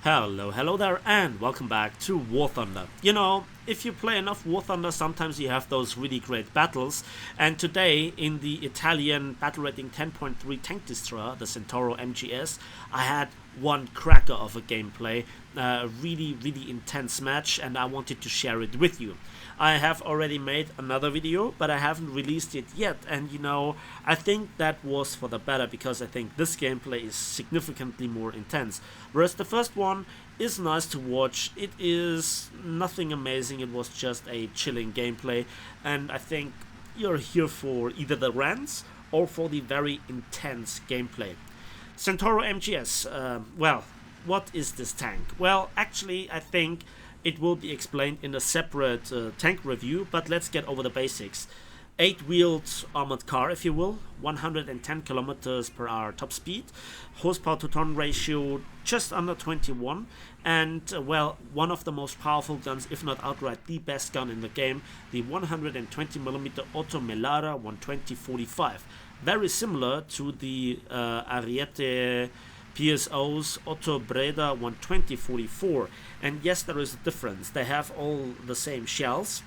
Hello there, and welcome back to War Thunder. You know, if you play enough War Thunder, sometimes you have those really great battles. And today, in the Italian battle rating 10.3 tank destroyer, the Centauro MGS, I had one cracker of a gameplay, a really intense match, and I wanted to share it with you. I have already made another video, but I haven't released it yet, and you know, I think that was for the better, because I think this gameplay is significantly more intense. Whereas the first one is nice to watch, it is nothing amazing, it was just a chilling gameplay, and I think you're here for either the rants or for the very intense gameplay. Centauro MGS, well, what is this tank? Well, actually, I think it will be explained in a separate tank review, but let's get over the basics. 8-wheeled armored car, if you will, 110 kilometers per hour top speed, horsepower to ton ratio just under 21, and well, one of the most powerful guns, if not outright the best gun in the game, the 120mm Otto Melara 120-45. Very similar to the Ariete PSO's Otto Breda 120-44, and yes, there is a difference. They have all the same shells,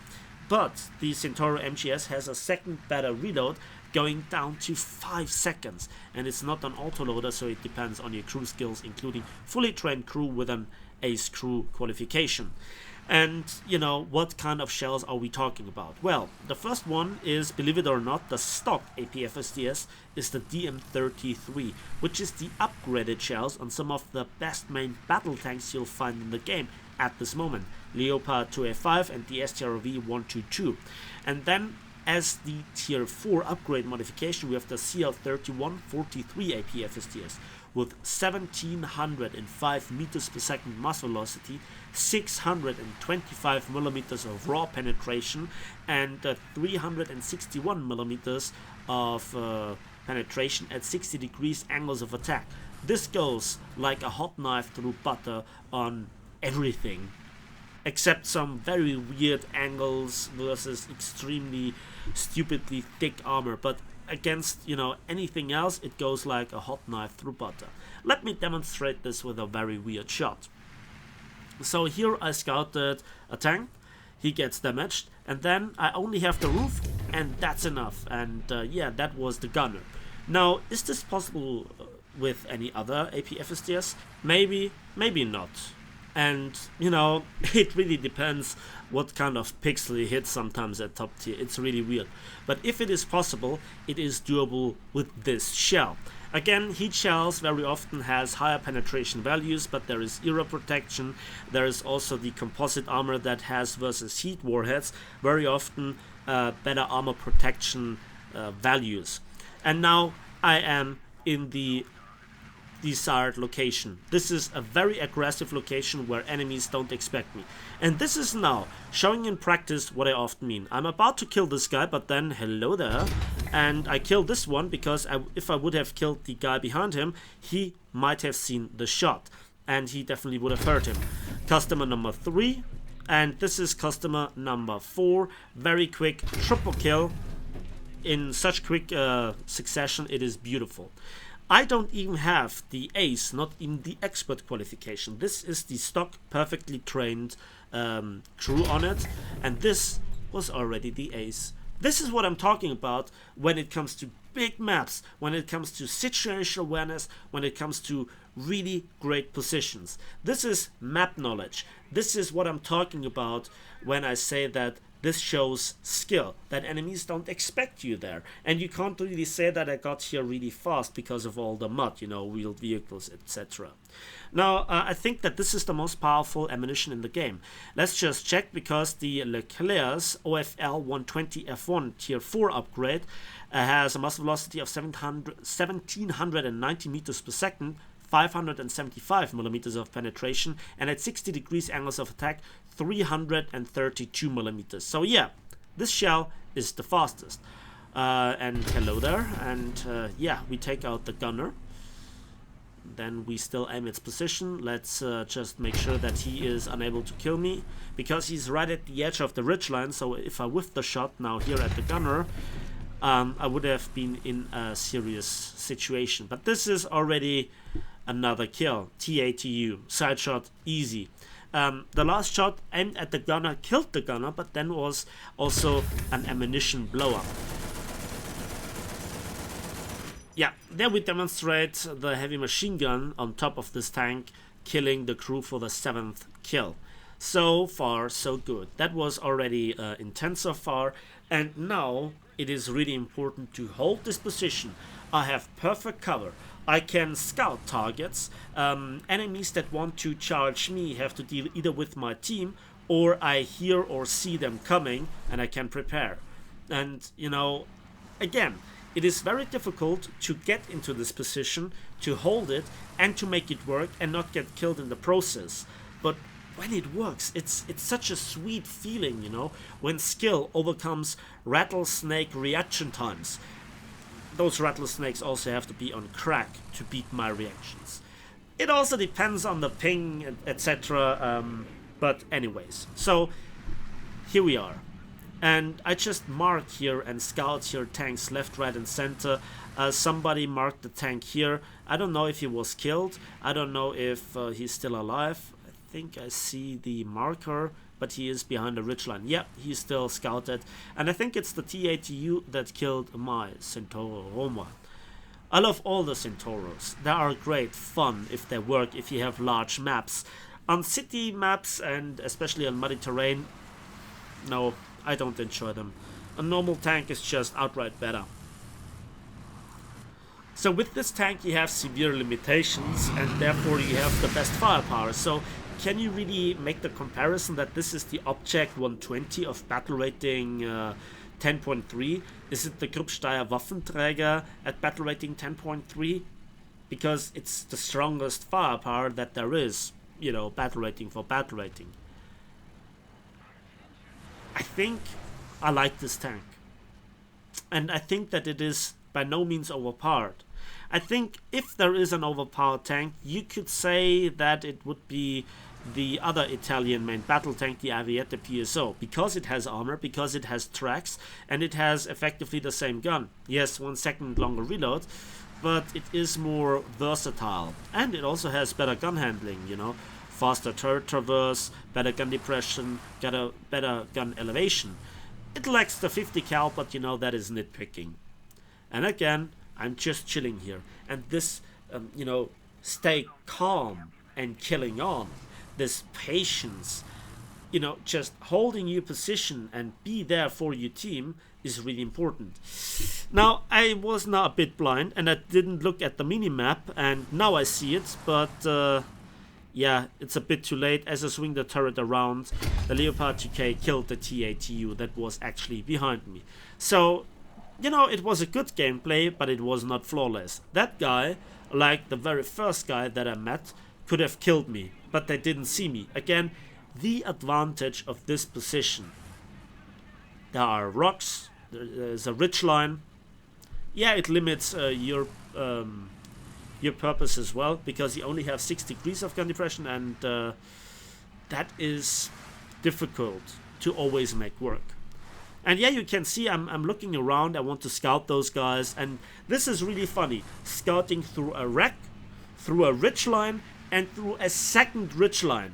but the Centauro MGS has a second better reload, going down to 5 seconds, and it's not an autoloader, so it depends on your crew skills, including fully trained crew with an ace crew qualification. And you know, what kind of shells are we talking about? Well, the first one is, believe it or not, the stock APFSDS is the DM33, which is the upgraded shells on some of the best main battle tanks you'll find in the game at this moment, Leopard 2A5 and the STRV 122. And then as the tier 4 upgrade modification, we have the CL3143 APFSDS with 1705 meters per second mass velocity, 625 millimeters of raw penetration, and 361 millimeters of penetration at 60 degrees angles of attack. This goes like a hot knife through butter on everything, except some very weird angles versus extremely stupidly thick armor, but against, you know, anything else, it goes like a hot knife through butter. Let me demonstrate this with a very weird shot. So here I scouted a tank, he gets damaged, and then I only have the roof, and that's enough. And yeah, that was the gunner. Now, is this possible with any other APFSDS? Maybe, maybe not. And, you know, it really depends what kind of pixel you hit sometimes at top tier. It's really weird. But if it is possible, it is doable with this shell. Again, heat shells very often has higher penetration values, but there is era protection. There is also the composite armor that has versus heat warheads very often better armor protection values. And now I am in the desired location. This is a very aggressive location where enemies don't expect me. And this is now showing in practice what I often mean. I'm about to kill this guy, but then hello there. And I killed this one because if I would have killed the guy behind him, he might have seen the shot. And he definitely would have hurt him. Customer number 3. And this is customer number 4. Very quick triple kill. In such quick succession, it is beautiful. I don't even have the ace, not even the expert qualification. This is the stock perfectly trained crew on it, and this was already the ace. This is what I'm talking about when it comes to big maps, when it comes to situational awareness, when it comes to really great positions. This is map knowledge. This is what I'm talking about when I say that this shows skill, that enemies don't expect you there. And you can't really say that I got here really fast because of all the mud, you know, wheeled vehicles, etc. Now, I think that this is the most powerful ammunition in the game. Let's just check, because the Leclerc's OFL 120F1 tier 4 upgrade has a mass velocity of 1790 meters per second, 575 millimeters of penetration, and at 60 degrees angles of attack, 332 millimeters. So yeah, this shell is the fastest. And hello there, and yeah, we take out the gunner. Then we still aim its position. Let's just make sure that he is unable to kill me, because he's right at the edge of the ridgeline. So if I whiff the shot now here at the gunner, I would have been in a serious situation. But this is already another kill. TATU, side shot, easy. The last shot aimed at the gunner killed the gunner, but then was also an ammunition blower. Yeah, there we demonstrate the heavy machine gun on top of this tank, killing the crew for the 7th kill. So far, so good. That was already intense so far, and now it is really important to hold this position. I have perfect cover. I can scout targets. Enemies that want to charge me have to deal either with my team, or I hear or see them coming and I can prepare. And you know, again, it is very difficult to get into this position, to hold it and to make it work and not get killed in the process. But when it works, it's such a sweet feeling, you know, when skill overcomes rattlesnake reaction times. Those rattlesnakes also have to be on crack to beat my reactions. It also depends on the ping, etc. But anyways, so here we are. And I just mark here and scout here tanks left, right and center. Somebody marked the tank here. I don't know if he was killed. I don't know if he's still alive. I think I see the marker, but he is behind the ridgeline. Yep, he's still scouted. And I think it's the TATU that killed my Centauro Roma. I love all the Centauros. They are great fun if they work, if you have large maps. On city maps and especially on muddy terrain, no, I don't enjoy them. A normal tank is just outright better. So with this tank you have severe limitations and therefore you have the best firepower. So can you really make the comparison that this is the Object 120 of battle rating 10.3? Is it the Gruppsteyr Waffenträger at battle rating 10.3? Because it's the strongest firepower that there is, you know, battle rating for battle rating. I think I like this tank. And I think that it is by no means overpowered. I think if there is an overpowered tank, you could say that it would be the other Italian main battle tank, the Aviette PSO, because it has armor, because it has tracks, and it has effectively the same gun. Yes, 1 second longer reload, but it is more versatile. And it also has better gun handling, you know, faster turret traverse, better gun depression, got a better gun elevation. It lacks the 50 cal, but you know, that is nitpicking. And again, I'm just chilling here. And this, you know, stay calm and killing on. This patience, you know, just holding your position and be there for your team is really important. Now, I was now a bit blind and I didn't look at the mini-map and now I see it, but yeah, it's a bit too late. As I swing the turret around, the Leopard 2K killed the TATU that was actually behind me. So, you know, it was a good gameplay, but it was not flawless. That guy, like the very first guy that I met, could have killed me, but they didn't see me. Again, the advantage of this position. There are rocks, there's a ridgeline. Yeah, it limits your purpose as well, because you only have 6 degrees of gun depression, and that is difficult to always make work. And yeah, you can see I'm looking around. I want to scout those guys, and this is really funny. Scouting through a wreck, through a ridgeline, and through a second ridgeline.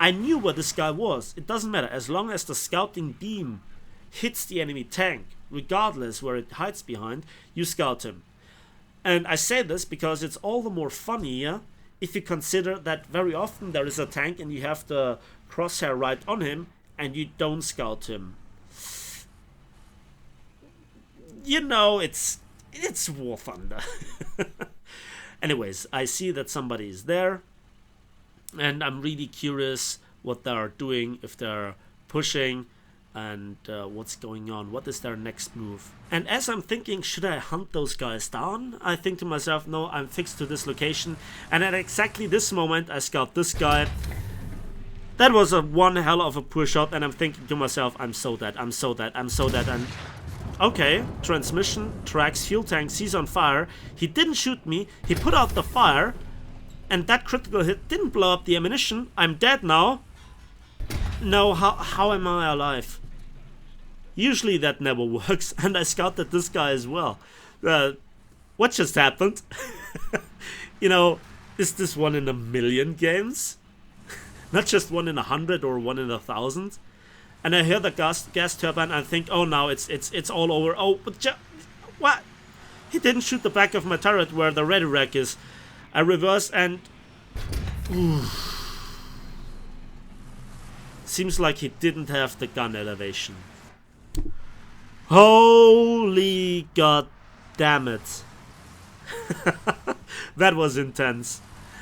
I knew where this guy was. It doesn't matter, as long as the scouting beam hits the enemy tank, regardless where it hides behind, you scout him. And I say this because it's all the more funnier if you consider that very often there is a tank and you have the crosshair right on him and you don't scout him. You know, it's War Thunder. Anyways, I see that somebody is there, and I'm really curious what they are doing, if they're pushing, and what's going on. What is their next move? And as I'm thinking, should I hunt those guys down? I think to myself, no, I'm fixed to this location. And at exactly this moment, I scout this guy. That was one hell of a poor shot, and I'm thinking to myself, I'm so dead, I'm so dead, I'm so dead, and... Okay, transmission, tracks, fuel tank, he's on fire. He didn't shoot me, he put out the fire, and that critical hit didn't blow up the ammunition. I'm dead now. No, how am I alive? Usually that never works, and I scouted this guy as well. What just happened? You know, Is this 1 in a million games? Not just 1 in 100 or 1 in 1,000? And I hear the gas turbine and I think, oh, now it's all over. Oh, but what? He didn't shoot the back of my turret where the ready rack is. I reverse and... Ooh. Seems like he didn't have the gun elevation. Holy god damn it. That was intense.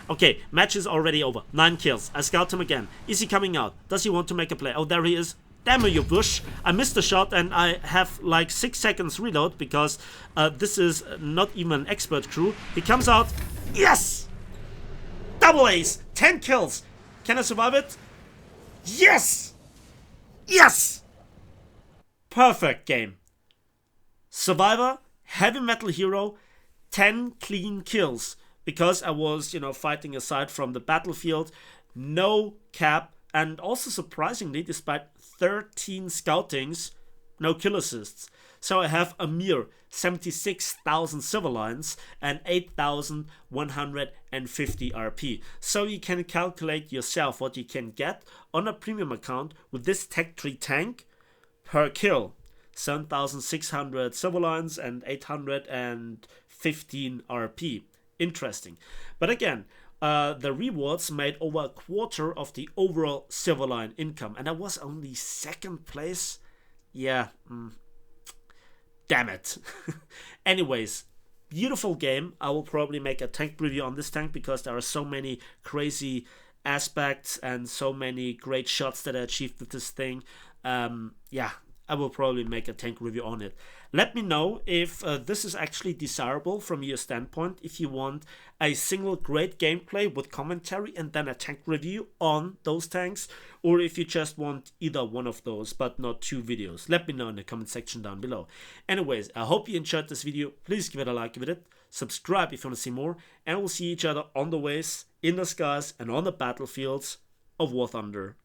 Okay, match is already over. 9 kills. I scout him again. Is he coming out? Does he want to make a play? Oh, there he is. Damn you, Bush. I missed the shot and I have like 6 seconds reload because this is not even an expert crew. He comes out. Yes! Double ace. 10 kills. Can I survive it? Yes! Yes! Perfect game. Survivor, heavy metal hero, 10 clean kills. Because I was, fighting aside from the battlefield, no cap, and also surprisingly, despite 13 scoutings, no kill assists. So I have a mere 76,000 civil lines and 8,150 RP. So you can calculate yourself what you can get on a premium account with this Tech Tree tank per kill. 7,600 civil lines and 815 RP. Interesting. But again, the rewards made over a quarter of the overall civil line income. And I was only 2nd place. Yeah. Damn it. Anyways, beautiful game. I will probably make a tank review on this tank because there are so many crazy aspects and so many great shots that I achieved with this thing. Yeah, I will probably make a tank review on it. Let me know if this is actually desirable from your standpoint, if you want a single great gameplay with commentary and then a tank review on those tanks, or if you just want either one of those but not 2 videos. Let me know in the comment section down below. Anyways, I hope you enjoyed this video. Please give it a like with it, subscribe if you want to see more, and we'll see each other on the ways, in the skies, and on the battlefields of War Thunder.